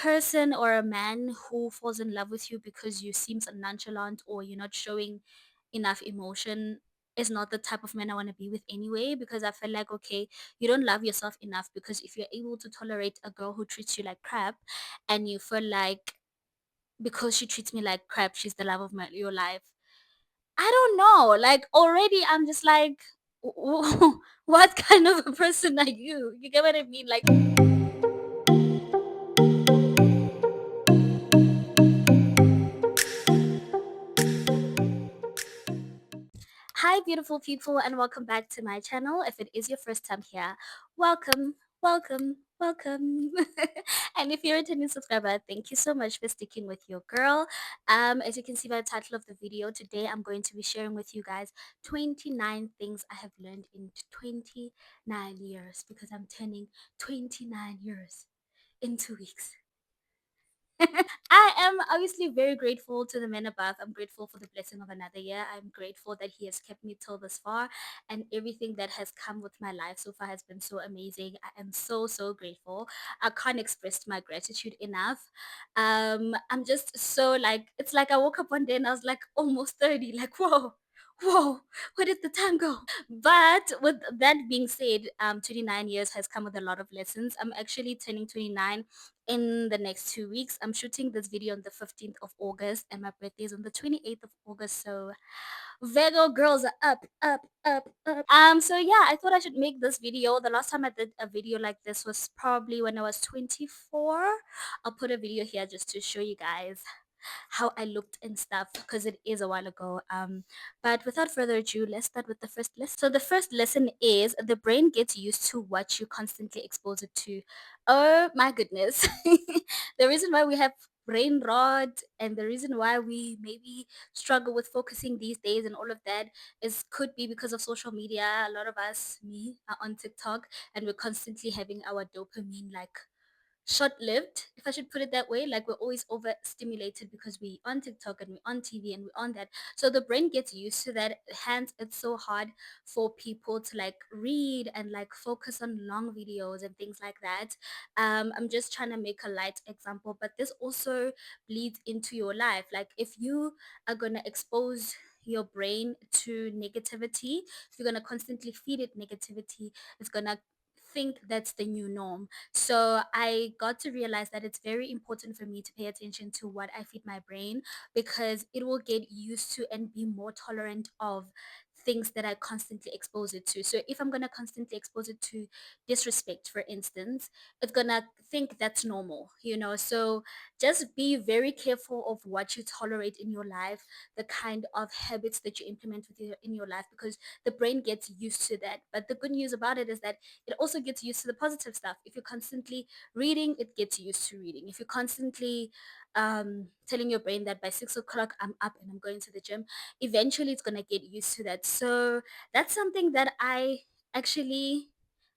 person or a man who falls in love with you because you seem so nonchalant or you're not showing enough emotion is not the type of man I want to be with anyway, because I feel like, okay, you don't love yourself enough, because if you're able to tolerate a girl who treats you like crap and you feel like because she treats me like crap, she's the love of your life. I don't know. Like already I'm just like what kind of a person are you? You get what I mean? Like, hi, beautiful people, and welcome back to my channel. If it is your first time here, welcome, welcome, welcome. And if you're a returning subscriber, thank you so much for sticking with your girl. As you can see by the title of the video, today I'm going to be sharing with you guys 29 things I have learned in 29 years, because I'm turning 29 years in 2 weeks. I am obviously very grateful to the men above. I'm grateful for the blessing of another year. I'm grateful that he has kept me till this far, and everything that has come with my life so far has been so amazing. I am so, so grateful. I can't express my gratitude enough. I'm just so like, it's like I woke up one day and I was like almost 30, like, whoa. Whoa, where did the time go? But with that being said, 29 years has come with a lot of lessons. I'm actually turning 29 in the next 2 weeks. I'm shooting this video on the 15th of August, and my birthday is on the 28th of August. So Virgo girls are up, up, up, up. So yeah, I thought I should make this video. The last time I did a video like this was probably when I was 24. I'll put a video here just to show you guys how I looked and stuff, because it is a while ago. But without further ado, let's start with the first lesson. So the first lesson is the brain gets used to what you constantly expose it to. Oh my goodness. The reason why we have brain rot and the reason why we maybe struggle with focusing these days and all of that is could be because of social media. A lot of us, me, are on TikTok, and we're constantly having our dopamine like short-lived, if I should put it that way. Like we're always overstimulated because we on TikTok and we're on TV and we're on that. So the brain gets used to that. Hence, it's so hard for people to like read and like focus on long videos and things like that. I'm just trying to make a light example, but this also bleeds into your life. Like if you are gonna expose your brain to negativity, if you're gonna constantly feed it negativity, it's gonna think that's the new norm. So I got to realize that it's very important for me to pay attention to what I feed my brain, because it will get used to and be more tolerant of things that I constantly expose it to. So if I'm going to constantly expose it to disrespect, for instance, it's going to think that's normal. So just be very careful of what you tolerate in your life, the kind of habits that you implement in your life, because the brain gets used to that. But the good news about it is that it also gets used to the positive stuff. If you're constantly reading, it gets used to reading. If you're constantly telling your brain that by 6 o'clock I'm up and I'm going to the gym, eventually it's going to get used to that. So that's something that I actually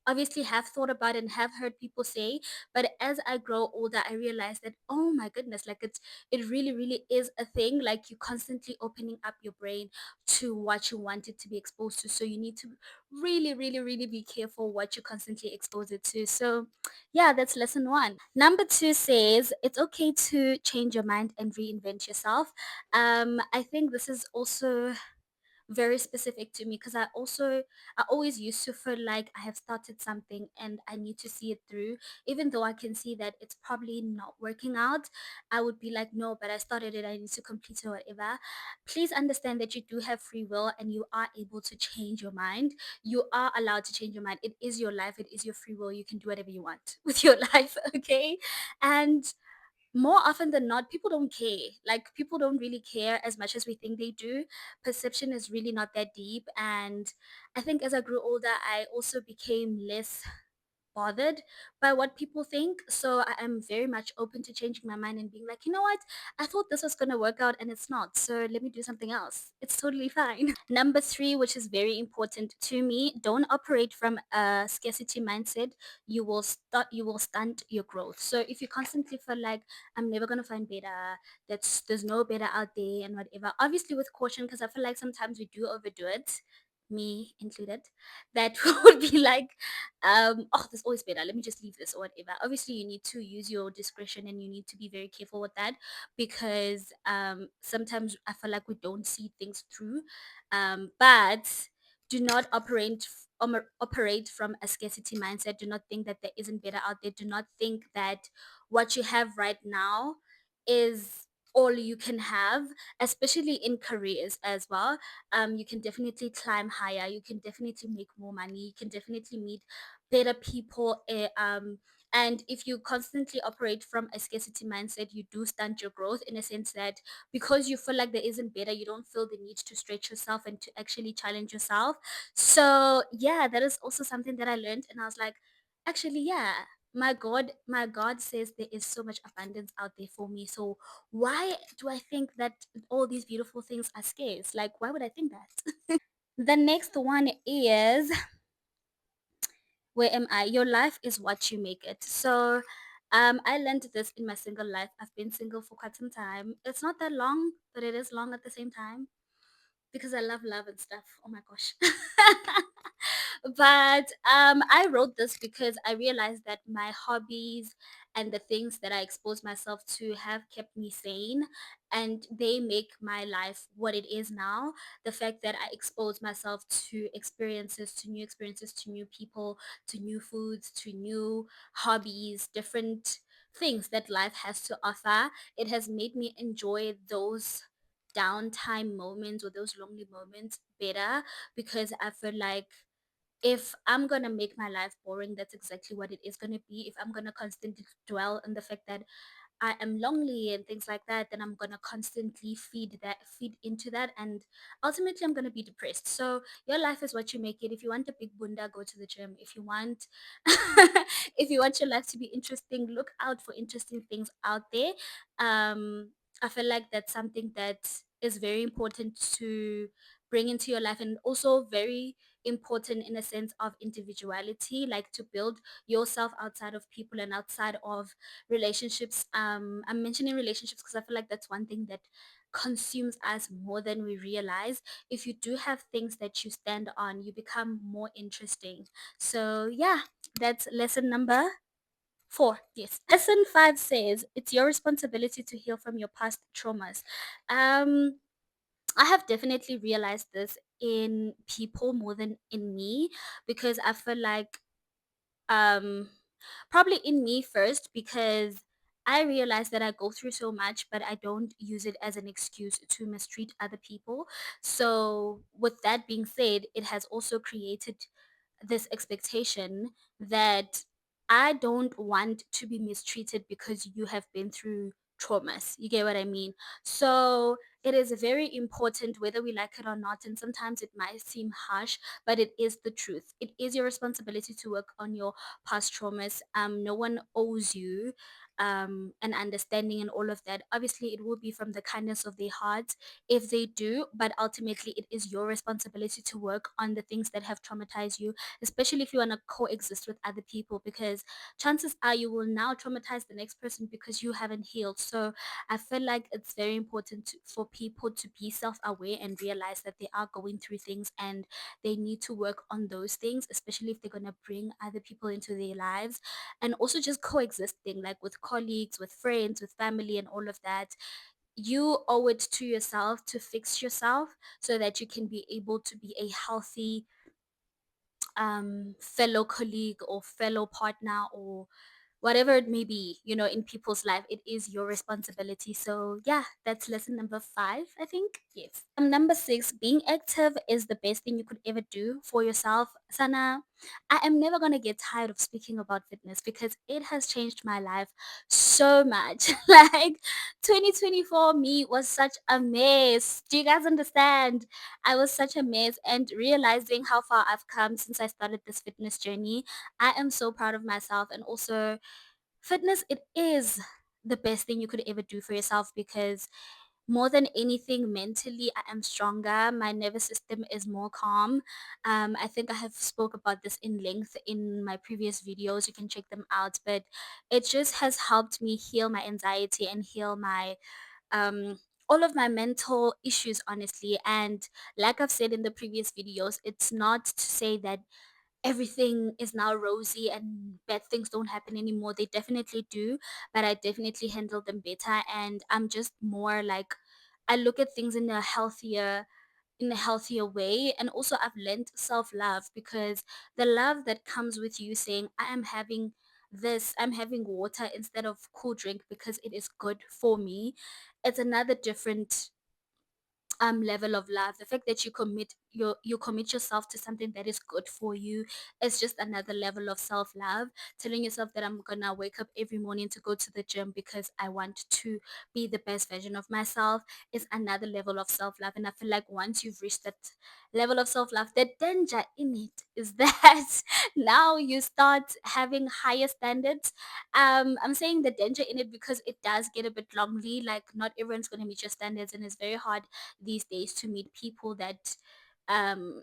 obviously have thought about and have heard people say. But as I grow older, I realize that, oh my goodness, like it really really is a thing. Like you're constantly opening up your brain to what you want it to be exposed to. So you need to really really really be careful what you constantly expose it to. So yeah, that's lesson one. Number two says it's okay to change your mind and reinvent yourself. I think this is also very specific to me, because I always used to feel like I have started something and I need to see it through, even though I can see that it's probably not working out. I would be like, no, but I started it, I need to complete it or whatever. Please understand that you do have free will and you are able to change your mind. You are allowed to change your mind. It is your life, it is your free will. You can do whatever you want with your life. Okay. And more often than not, people don't care. Like people don't really care as much as we think they do. Perception is really not that deep. And I think as I grew older, I also became less bothered by what people think. So I am very much open to changing my mind and being like, you know what? I thought this was going to work out and it's not. So let me do something else. It's totally fine. Number three, which is very important to me, don't operate from a scarcity mindset. You will stunt your growth. So if you constantly feel like I'm never going to find better, there's no better out there and whatever, obviously with caution, because I feel like sometimes we do overdo it. me included, that would be like, oh, there's always better. Let me just leave this or whatever. Obviously, you need to use your discretion and you need to be very careful with that because sometimes I feel like we don't see things through. But do not operate from a scarcity mindset. Do not think that there isn't better out there. Do not think that what you have right now is all you can have, especially in careers as well. You can definitely climb higher. You can definitely make more money. You can definitely meet better people. And if you constantly operate from a scarcity mindset, you do stunt your growth in a sense that because you feel like there isn't better, you don't feel the need to stretch yourself and to actually challenge yourself. So yeah, that is also something that I learned, and I was like, actually, yeah. My God says there is so much abundance out there for me. So why do I think that all these beautiful things are scarce? Like, why would I think that? The next one is, where am I? Your life is what you make it. So, I learned this in my single life. I've been single for quite some time. It's not that long, but it is long at the same time because I love love and stuff. Oh my gosh. But I wrote this because I realized that my hobbies and the things that I expose myself to have kept me sane, and they make my life what it is now. The fact that I expose myself to experiences, to new experiences, to new people, to new foods, to new hobbies, different things that life has to offer, it has made me enjoy those downtime moments or those lonely moments better because I feel like if I'm gonna make my life boring, that's exactly what it is gonna be. If I'm gonna constantly dwell on the fact that I am lonely and things like that, then I'm gonna constantly feed into that, and ultimately I'm gonna be depressed. So your life is what you make it. If you want a big bunda, go to the gym. If you want, if you want your life to be interesting, look out for interesting things out there. I feel like that's something that is very important to bring into your life, and also very important in a sense of individuality, like to build yourself outside of people and outside of relationships. I'm mentioning relationships because I feel like that's one thing that consumes us more than we realize. If you do have things that you stand on, you become more interesting. So yeah, that's lesson number 4. Yes, lesson 5 says it's your responsibility to heal from your past traumas. um I have definitely realized this in people more than in me because I feel like um probably in me first because I realize that I go through so much, but I don't use it as an excuse to mistreat other people. So, with that being said, it has also created this expectation that I don't want to be mistreated because you have been through traumas. You get what I mean? So, it is very important whether we like it or not. And sometimes it might seem harsh, but it is the truth. It is your responsibility to work on your past traumas. No one owes you an understanding and all of that. Obviously, it will be from the kindness of their hearts if they do, but ultimately, it is your responsibility to work on the things that have traumatized you, especially if you want to coexist with other people, because chances are you will now traumatize the next person because you haven't healed. So, I feel like it's very important for people to be self aware and realize that they are going through things and they need to work on those things, especially if they're going to bring other people into their lives, and also just coexisting, like with colleagues, with friends, with family, and all of that. You owe it to yourself to fix yourself so that you can be able to be a healthy fellow colleague or fellow partner or whatever it may be, in people's life. It is your responsibility. So yeah, that's lesson number 5, I think. Yes. Number 6, being active is the best thing you could ever do for yourself. Sana, I am never gonna get tired of speaking about fitness because it has changed my life so much. Like 2024 me was such a mess. Do you guys understand? I was such a mess, and realizing how far I've come since I started this fitness journey, I am so proud of myself. And also, fitness, it is the best thing you could ever do for yourself because more than anything, mentally I am stronger. My nervous system is more calm. I think I have spoke about this in length in my previous videos. You can check them out, but it just has helped me heal my anxiety and heal my um all of my mental issues, honestly. And like I've said in the previous videos, it's not to say that everything is now rosy and bad things don't happen anymore. They definitely do, but I definitely handle them better. And I'm just more like, I look at things in a healthier way. And also I've learned self-love, because the love that comes with you saying, I am having this, I'm having water instead of cool drink because it is good for me, it's another different level of love. The fact that you commit yourself to something that is good for you is just another level of self-love. Telling yourself that I'm gonna wake up every morning to go to the gym because I want to be the best version of myself is another level of self-love. And I feel like once you've reached that level of self-love, the danger in it is that now you start having higher standards. I'm saying the danger in it because it does get a bit lonely. Like, not everyone's going to meet your standards, and it's very hard these days to meet people that um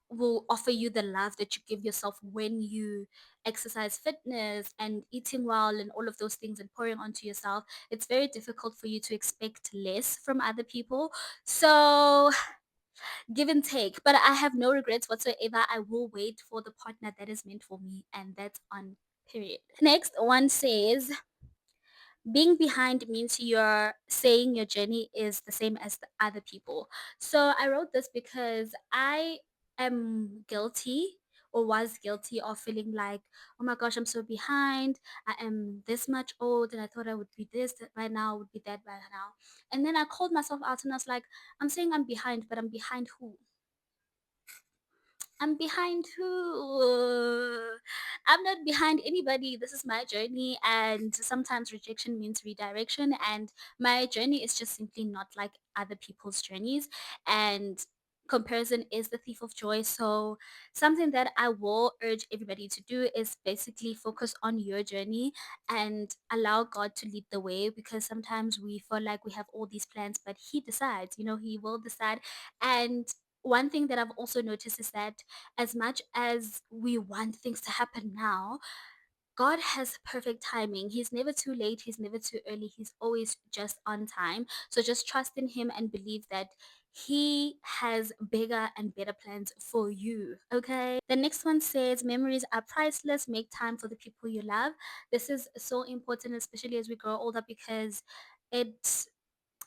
will offer you the love that you give yourself when you exercise, fitness and eating well and all of those things, and pouring onto yourself. It's very difficult for you to expect less from other people. So give and take, but I have no regrets whatsoever. I will wait for the partner that is meant for me, and that's on period. Next one says, being behind means you're saying your journey is the same as the other people. So I wrote this because I am guilty, or was guilty, of feeling like, oh my gosh, I'm so behind. I am this much old and I thought I would be this right now, would be that right now. And then I called myself out and I was like, I'm saying I'm behind, but I'm behind who? I'm behind who? I'm not behind anybody. This is my journey, and sometimes rejection means redirection. And my journey is just simply not like other people's journeys. And comparison is the thief of joy. So, something that I will urge everybody to do is basically focus on your journey and allow God to lead the way, because sometimes we feel like we have all these plans, but He decides, He will decide. And one thing that I've also noticed is that as much as we want things to happen now, God has perfect timing. He's never too late, he's never too early, he's always just on time. So just trust in him and believe that he has bigger and better plans for you. Okay. The next one says, memories are priceless. Make time for the people you love. This is so important, especially as we grow older, because it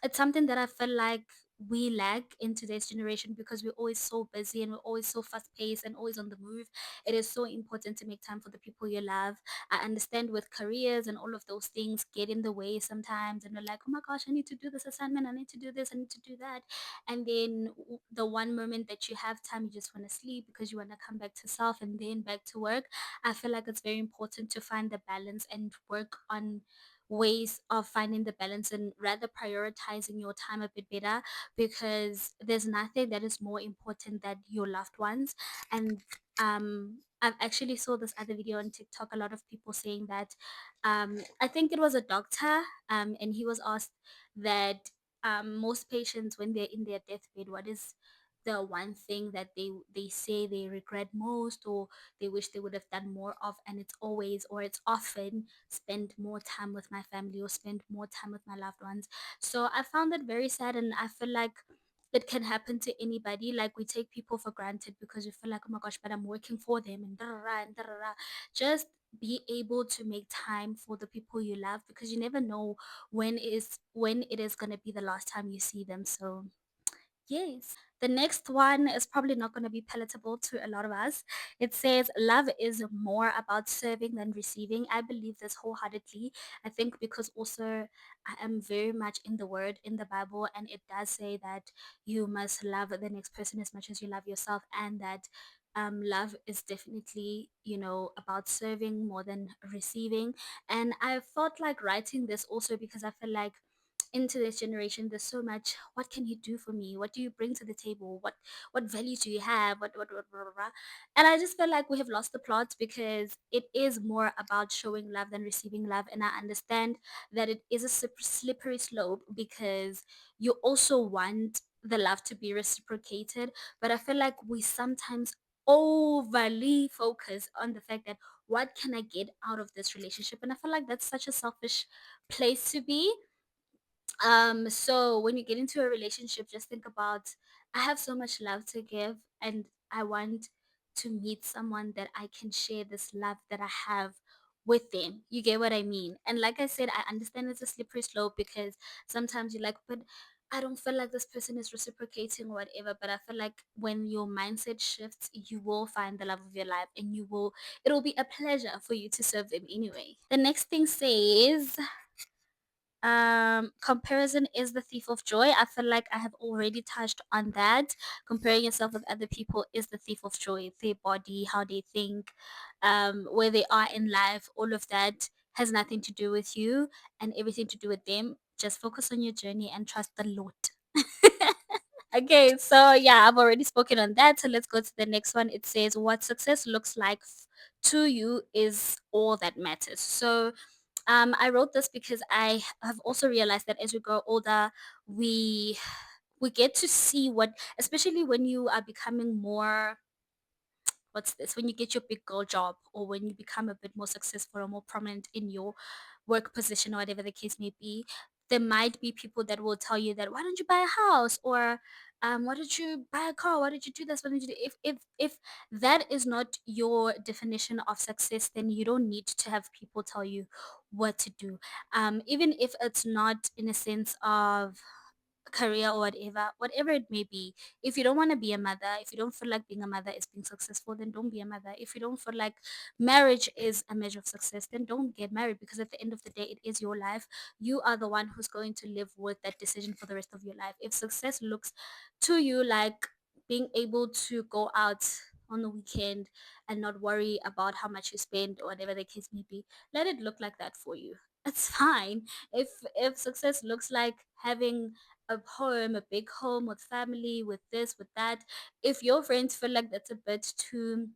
it's something that I feel like we lack in today's generation, because we're always so busy and we're always so fast paced and always on the move. It is so important to make time for the people you love. I understand with careers and all of those things get in the way sometimes, and we're like, oh my gosh, I need to do this assignment, I need to do this, I need to do that. And then the one moment that you have time, you just want to sleep because you want to come back to self and then back to work. I feel like it's very important to find the balance and work on ways of finding the balance and rather prioritizing your time a bit better, because there's nothing that is more important than your loved ones. And I've actually saw this other video on TikTok, a lot of people saying that I think it was a doctor, and he was asked that most patients, when they're in their deathbed, what is the one thing that they say they regret most, or they wish they would have done more of, and it's always, or it's often, spend more time with my family or spend more time with my loved ones. So I found that very sad, and I feel like it can happen to anybody. Like, we take people for granted because we feel like, oh my gosh, but I'm working for them and da and da. Just be able to make time for the people you love, because you never know when it is going to be the last time you see them. So yes. The next one is probably not going to be palatable to a lot of us. It says, love is more about serving than receiving. I believe this wholeheartedly. I think because also I am very much in the word, in the Bible, and it does say that you must love the next person as much as you love yourself, and that love is definitely, about serving more than receiving. And I felt like writing this also because I feel like into this generation, there's so much, what can you do for me, what do you bring to the table, what value do you have, what blah, blah, blah. And I just feel like we have lost the plot, because it is more about showing love than receiving love. And I understand that it is a slippery slope, because you also want the love to be reciprocated, but I feel like we sometimes overly focus on the fact that, what can I get out of this relationship? And I feel like that's such a selfish place to be. So when you get into a relationship, just think about, I have so much love to give, and I want to meet someone that I can share this love that I have with them. You get what I mean? And like I said, I understand it's a slippery slope, because sometimes you're like, but I don't feel like this person is reciprocating or whatever. But I feel like when your mindset shifts, you will find the love of your life, and it'll be a pleasure for you to serve them anyway. The next thing says, comparison is the thief of joy. I feel like I have already touched on that. Comparing yourself with other people is the thief of joy. Their body, how they think, where they are in life, all of that has nothing to do with you and everything to do with them. Just focus on your journey and trust the Lord. Okay, so yeah, I've already spoken on that. So let's go to the next one. It says, what success looks like to you is all that matters. So I wrote this because I have also realized that as we grow older, we we get to see what, especially when you are becoming more, what's this, when you get your big girl job, or when you become a bit more successful or more prominent in your work position, or whatever the case may be, there might be people that will tell you that, why don't you buy a house, or why don't you buy a car, why don't you do this, why don't you do, if that is not your definition of success, then you don't need to have people tell you what to do, even if it's not in a sense of career or whatever it may be. If you don't want to be a mother, if you don't feel like being a mother is being successful, then don't be a mother. If you don't feel like marriage is a measure of success, then don't get married, because at the end of the day, it is your life. You are the one who's going to live with that decision for the rest of your life. If success looks to you like being able to go out on the weekend and not worry about how much you spend or whatever the case may be, let it look like that for you. It's fine. If success looks like having a home, a big home with family, with this, with that. If your friends feel like that's a bit too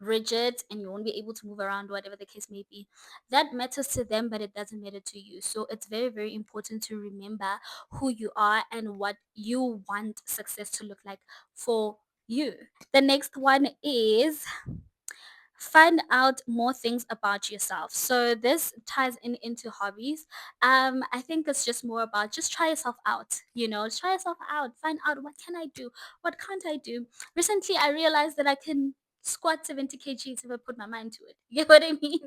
rigid and you won't be able to move around, whatever the case may be, that matters to them, but it doesn't matter to you. So it's very, very important to remember who you are and what you want success to look like for you. The next one is, find out more things about yourself. So this ties in into hobbies. I think it's just more about, just try yourself out, try yourself out, find out, what can I do, what can't I do. Recently I realized that I can squat 70 kgs if I put my mind to it. You get what I mean?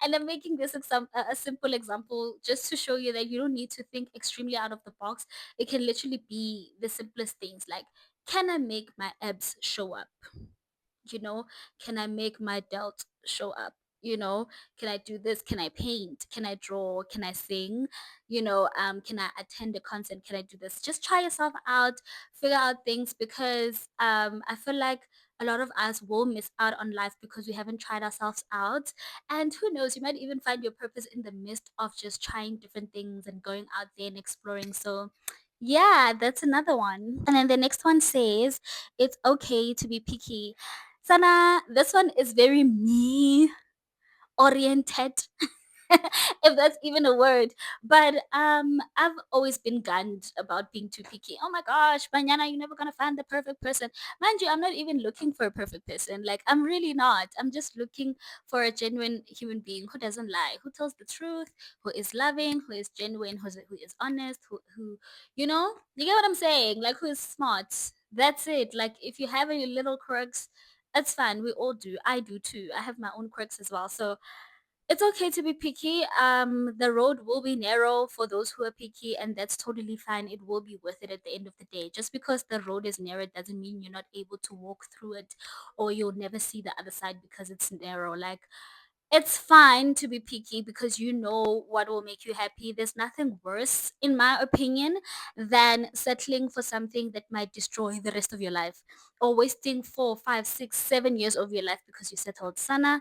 And I'm making this a simple example just to show you that you don't need to think extremely out of the box. It can literally be the simplest things, like, can I make my abs show up? you know can I make my delt show up? Can I do this? Can I paint? Can I draw? Can I sing? Can I attend a concert? Can I do this? Just try yourself out, figure out things, because I feel like a lot of us will miss out on life because we haven't tried ourselves out. And who knows, you might even find your purpose in the midst of just trying different things and going out there and exploring. So yeah, that's another one. And then the next one says, it's okay to be picky. Sana, this one is very me oriented, if that's even a word. But I've always been gunned about being too picky. Oh my gosh, Banyana, you're never gonna find the perfect person. Mind you, I'm not even looking for a perfect person. Like, I'm really not. I'm just looking for a genuine human being who doesn't lie, who tells the truth, who is loving, who is genuine, who is honest, who you get what I'm saying? Like, who is smart. That's it. Like, if you have any little quirks, that's fine. We all do. I do too. I have my own quirks as well. So it's okay to be picky. The road will be narrow for those who are picky, and that's totally fine. It will be worth it at the end of the day. Just because the road is narrow doesn't mean you're not able to walk through it, or you'll never see the other side because it's narrow. Like, it's fine to be picky because you know what will make you happy. There's nothing worse, in my opinion, than settling for something that might destroy the rest of your life, or wasting 4, 5, 6, 7 years of your life because you settled. Sana,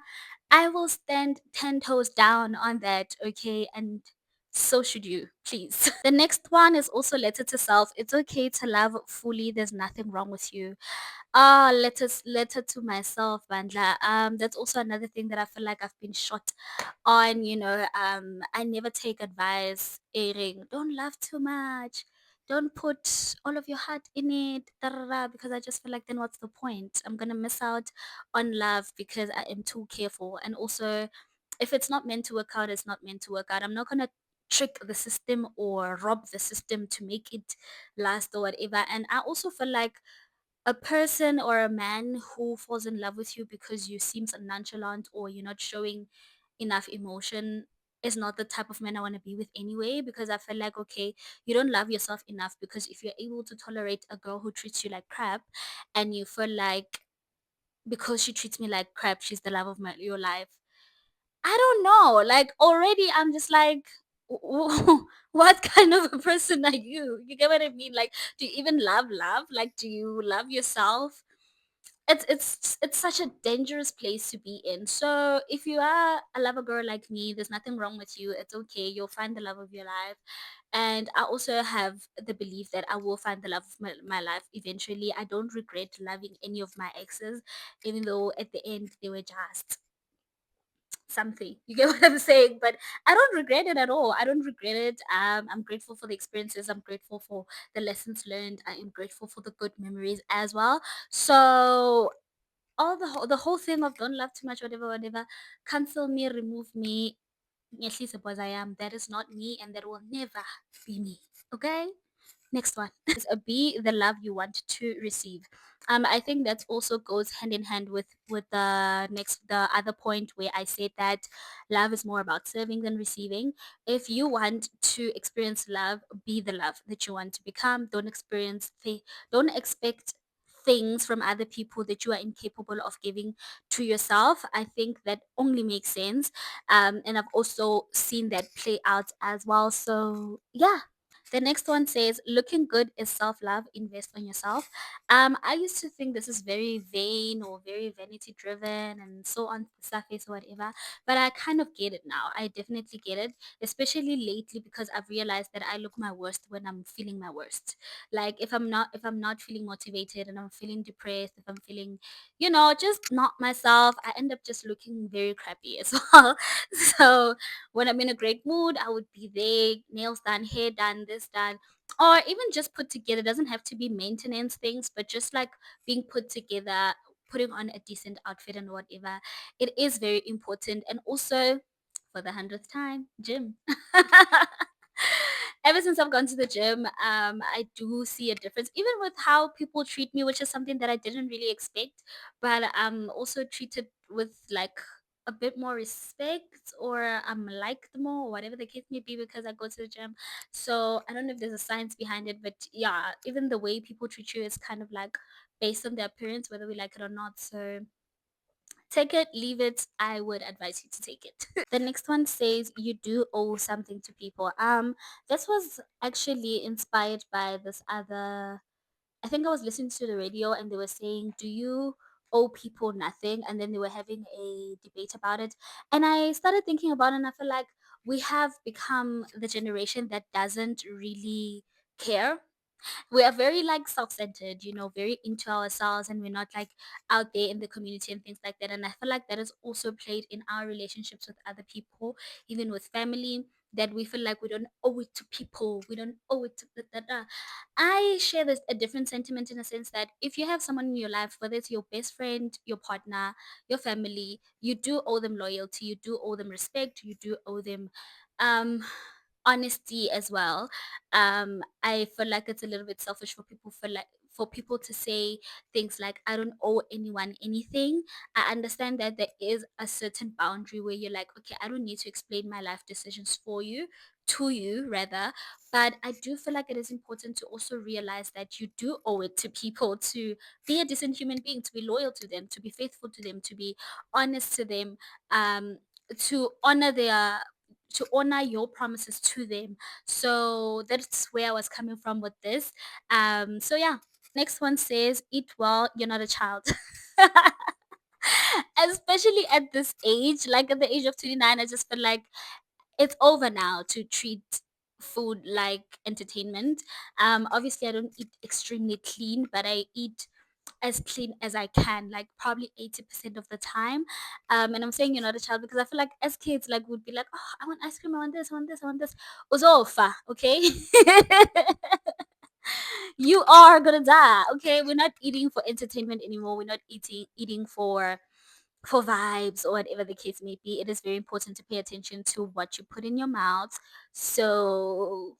I will stand 10 toes down on that, okay? And so should you, please. The next one is also letter to self. It's okay to love fully. There's nothing wrong with you. Letter to myself, Bandla. That's also another thing that I feel like I've been shot on. I never take advice. Airing, don't laugh too much. Don't put all of your heart in it, da, da, da, because I just feel like, then what's the point? I'm gonna miss out on love because I am too careful. And also, if it's not meant to work out, it's not meant to work out. I'm not gonna trick the system or rob the system to make it last or whatever. And I also feel like a person or a man who falls in love with you because you seem so nonchalant or you're not showing enough emotion is not the type of man I want to be with anyway, because I feel like, okay, you don't love yourself enough, because if you're able to tolerate a girl who treats you like crap and you feel like because she treats me like crap she's the love of your life, I don't know. Like already I'm just like, what kind of a person are you? You get what I mean? Like, do you even love? Like, do you love yourself? It's such a dangerous place to be in. So if you are a lover girl like me, there's nothing wrong with you. It's okay. You'll find the love of your life. And I also have the belief that I will find the love of my life eventually. I don't regret loving any of my exes, even though at the end they were just something. You get what I'm saying? But I don't regret it at all. I don't regret it. I'm grateful for the experiences. I'm grateful for the lessons learned. I am grateful for the good memories as well. So the whole thing of don't love too much, whatever, whatever, cancel me, remove me. At least suppose I am. That is not me, and that will never be me. Okay. Next one is a be the love you want to receive. I think that also goes hand in hand with the other point where I said that love is more about serving than receiving. If you want to experience love, be the love that you want to become. Don't expect things from other people that you are incapable of giving to yourself. I think that only makes sense. And I've also seen that play out as well. So yeah, the next one says, looking good is self love, invest on yourself. I used to think this is very vain or very vanity driven and so on the surface or whatever, but I kind of get it now. I definitely get it, especially lately because I've realized that I look my worst when I'm feeling my worst. Like if I'm not feeling motivated and I'm feeling depressed, if I'm feeling, just not myself, I end up just looking very crappy as well. So when I'm in a great mood, I would be there, nails done, hair done, this done, or even just put together. It doesn't have to be maintenance things, but just like being put together, putting on a decent outfit and whatever. It is very important. And also, for the 100th time, gym. Ever since I've gone to the gym, I do see a difference, even with how people treat me, which is something that I didn't really expect. But I'm also treated with like a bit more respect, or I'm liked more, or whatever the case may be, because I go to the gym. So I don't know if there's a science behind it, but yeah, even the way people treat you is kind of like based on their appearance, whether we like it or not. So take it, leave it. I would advise you to take it. The next one says you do owe something to people. This was actually inspired by this other. I think I was listening to the radio and they were saying, "Do you owe people nothing?" And then they were having a debate about it. And I started thinking about it, and I feel like we have become the generation that doesn't really care. We are very like self-centered, very into ourselves, and we're not like out there in the community and things like that. And I feel like that has also played in our relationships with other people, even with family, that we feel like we don't owe it to people, we don't owe it to I share this a different sentiment, in a sense that if you have someone in your life, whether it's your best friend, your partner, your family, you do owe them loyalty, you do owe them respect, you do owe them um honesty as well. I feel like it's a little bit selfish for people to say things like, I don't owe anyone anything. I understand that there is a certain boundary where you're like, okay, I don't need to explain my life decisions for you, to you rather. But I do feel like it is important to also realize that you do owe it to people to be a decent human being, to be loyal to them, to be faithful to them, to be honest to them, um to honor their to honor your promises to them. So that's where I was coming from with this. So yeah. Next one says, eat well, you're not a child. Especially at this age, like at the age of 29, I just feel like it's over now to treat food like entertainment. Obviously I don't eat extremely clean, but I eat as clean as I can, like probably 80% of the time. And I'm saying you're not a child because I feel like as kids, like would be like, oh, I want ice cream, I want this, I want this, I want this. Uzofa, okay? You are gonna die, okay? We're not eating for entertainment anymore. We're not eating for for vibes or whatever the case may be, it is very important to pay attention to what you put in your mouth. So,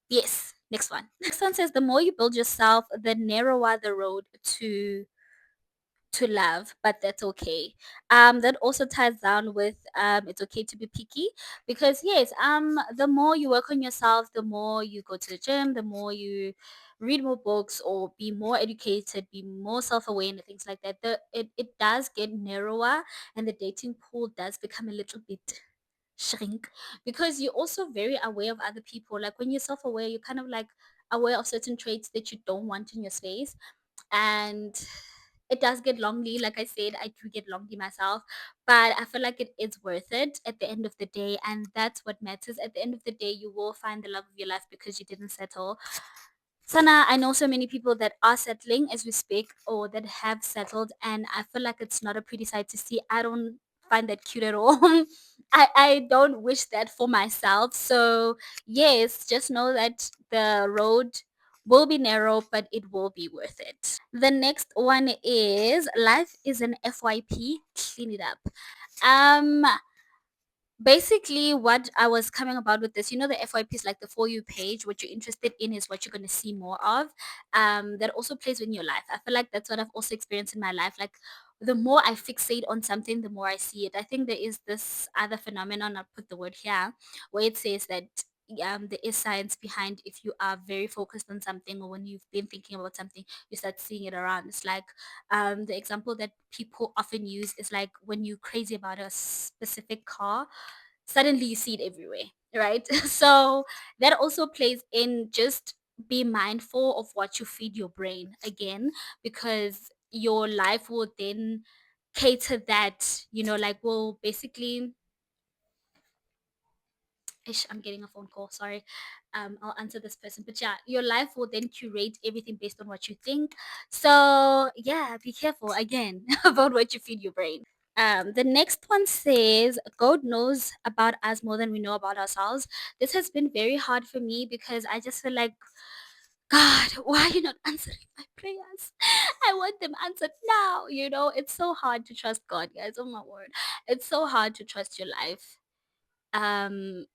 yes, next one. Next one says the more you build yourself, the narrower the road to love, but that's okay. That also ties down with it's okay to be picky, because yes, the more you work on yourself, the more you go to the gym, the more you read more books or be more educated, be more self-aware and things like that. It does get narrower, and the dating pool does become a little bit shrink, because you're also very aware of other people. Like when you're self-aware, you're kind of like aware of certain traits that you don't want in your space, and it does get lonely. Like I said, I do get lonely myself, but I feel like it is worth it at the end of the day, and that's what matters. At the end of the day, you will find the love of your life because you didn't settle. Sana, I know so many people that are settling as we speak, or that have settled, and I feel like it's not a pretty sight to see. I don't find that cute at all. I don't wish that for myself. So yes, just know that the road will be narrow, but it will be worth it. The next one is life is an FYP, clean it up. Um Basically, what I was coming about with this, the FYP is like the For You page. What you're interested in is what you're going to see more of. That also plays in your life. I feel like that's what I've also experienced in my life. Like the more I fixate on something, the more I see it. I think there is this other phenomenon, I'll put the word here, where it says that there is science behind, if you are very focused on something, or when you've been thinking about something, you start seeing it around. It's like the example that people often use is like when you're crazy about a specific car, suddenly you see it everywhere, right? So that also plays in. Just be mindful of what you feed your brain again, because your life will then cater that, like, will basically, ish, I'm getting a phone call, sorry. I'll answer this person, but yeah, your life will then curate everything based on what you think. So yeah, be careful again about what you feed your brain. The next one says, God knows about us more than we know about ourselves. This has been very hard for me, because I just feel like, God, why are you not answering my prayers? I want them answered now. It's so hard to trust God, guys. Oh my word. It's so hard to trust your life um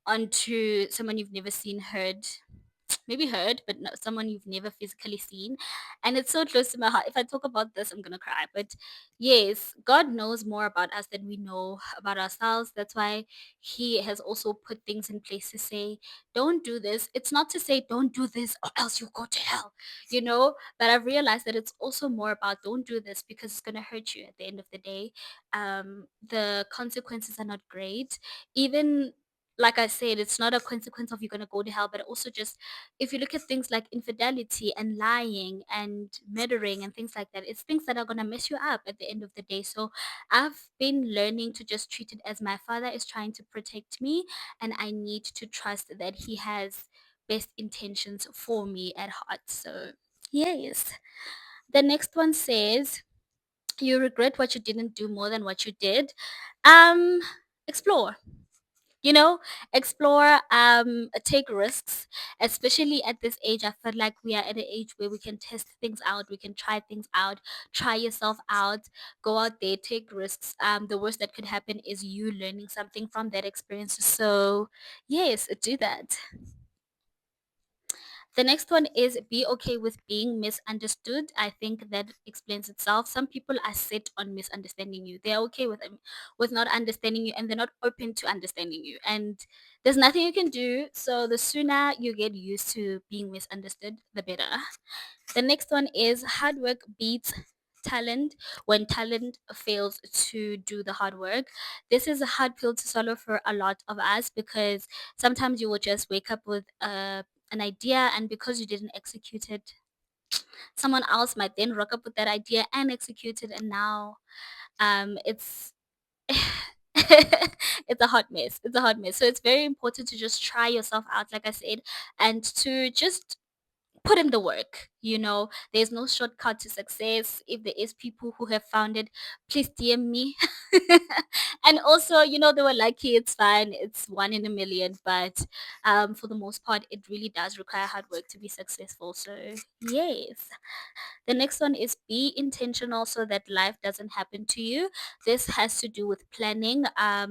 onto someone you've never seen, heard, maybe heard, but no, someone you've never physically seen. And it's so close to my heart. If I talk about this, I'm gonna cry. But yes, God knows more about us than we know about ourselves. That's why He has also put things in place to say, don't do this. It's not to say don't do this or else you go to hell, But I've realized that it's also more about, don't do this because it's gonna hurt you at the end of the day. The consequences are not great. Even, like I said, it's not a consequence of you're going to go to hell, but also just, if you look at things like infidelity and lying and murdering and things like that, it's things that are going to mess you up at the end of the day. So I've been learning to just treat it as my Father is trying to protect me, and I need to trust that He has best intentions for me at heart. So yes. The next one says, you regret what you didn't do more than what you did. um Explore, you know explore, take risks, especially at this age. I feel like we are at an age where we can test things out, we can try things out, try yourself out, go out there, take risks. The worst that could happen is you learning something from that experience. So yes, do that. The next one is, be okay with being misunderstood. I think that explains itself. Some people are set on misunderstanding you. They're okay with not understanding you, and they're not open to understanding you. And there's nothing you can do. So the sooner you get used to being misunderstood, the better. The next one is, hard work beats talent when talent fails to do the hard work. This is a hard pill to swallow for a lot of us, because sometimes you will just wake up with an idea, and because you didn't execute it, someone else might then rock up with that idea and execute it, and now it's it's a hot mess. It's a hot mess. So it's very important to just try yourself out, like I said, and to just put in the work. There's no shortcut to success. If there is people who have found it, please DM me. And also, they were lucky, it's fine, it's one in a million, but for the most part, it really does require hard work to be successful. So yes. The next one is be intentional so that life doesn't happen to you. This has to do with planning. A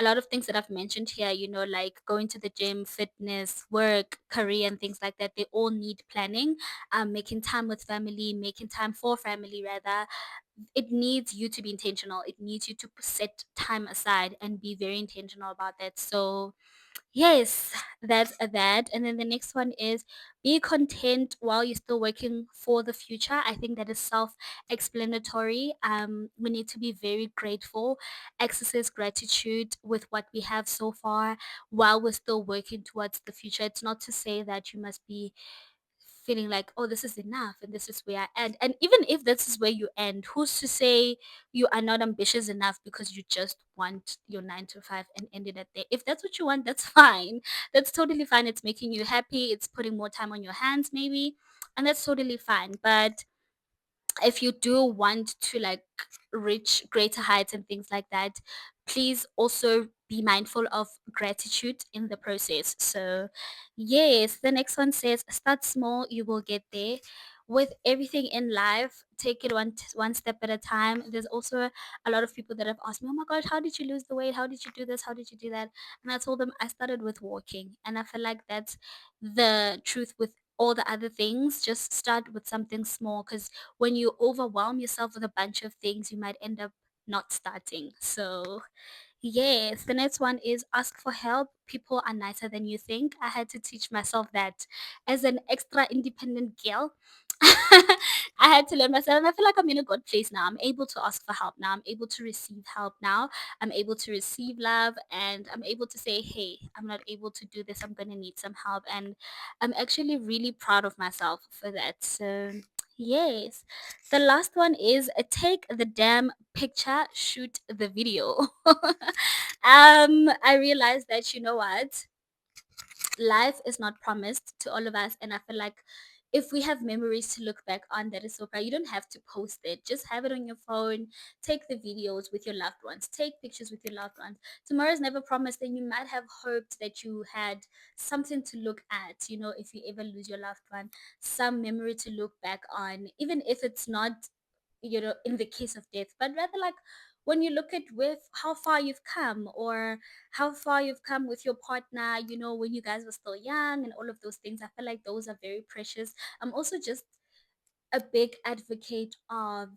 lot of things that I've mentioned here, like going to the gym, fitness, work, career, and things like that, they all need planning. Making time with family, making time for family, rather. It needs you to be intentional. It needs you to set time aside and be very intentional about that. So, yes, that's that. And then the next one is be content while you're still working for the future. I think that is self-explanatory. We need to be very grateful, exercise gratitude with what we have so far while we're still working towards the future. It's not to say that you must be feeling like, oh, this is enough and this is where I end. And even if this is where you end, who's to say you are not ambitious enough because you just want your 9 to 5 and end it at there? If that's what you want, that's fine. That's totally fine. It's making you happy. It's putting more time on your hands, maybe. And that's totally fine. But if you do want to like reach greater heights and things like that, please also be mindful of gratitude in the process. So yes, the next one says start small, you will get there. With everything in life, take it one step at a time. There's also a lot of people that have asked me, oh my gosh, how did you lose the weight, how did you do this, how did you do that? And I told them I started with walking, and I feel like that's the truth with all the other things. Just start with something small, because when you overwhelm yourself with a bunch of things, you might end up not starting. So yes, the next one is ask for help. People are nicer than you think. I had to teach myself that as an extra independent girl. I had to learn myself, and I feel like I'm in a good place now. I'm able to ask for help now. I'm able to receive help now. I'm able to receive love, and I'm able to say, hey, I'm not able to do this. I'm going to need some help. And I'm actually really proud of myself for that. So, yes. The last one is take the damn picture, shoot the video. I realized that, you know what, life is not promised to all of us, and I feel like if we have memories to look back on, that is so proud. You don't have to post it, just have it on your phone. Take the videos with your loved ones, take pictures with your loved ones. Tomorrow is never promised, and you might have hoped that you had something to look at, if you ever lose your loved one, some memory to look back on, even if it's not, in the case of death, but rather like when you look at with how far you've come, or how far you've come with your partner, when you guys were still young, and all of those things. I feel like those are very precious. I'm also just a big advocate of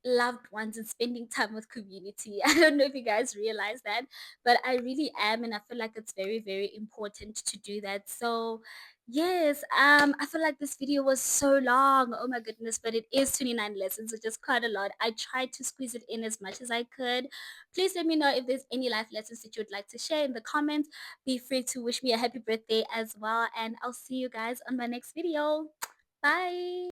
loved ones and spending time with community. I don't know if you guys realize that, but I really am, and I feel like it's very, very important to do that. So yes, I feel like this video was so long. Oh my goodness, but it is 29 lessons, which is quite a lot. I tried to squeeze it in as much as I could. Please let me know if there's any life lessons that you would like to share in the comments. Be free to wish me a happy birthday as well, and I'll see you guys on my next video. Bye.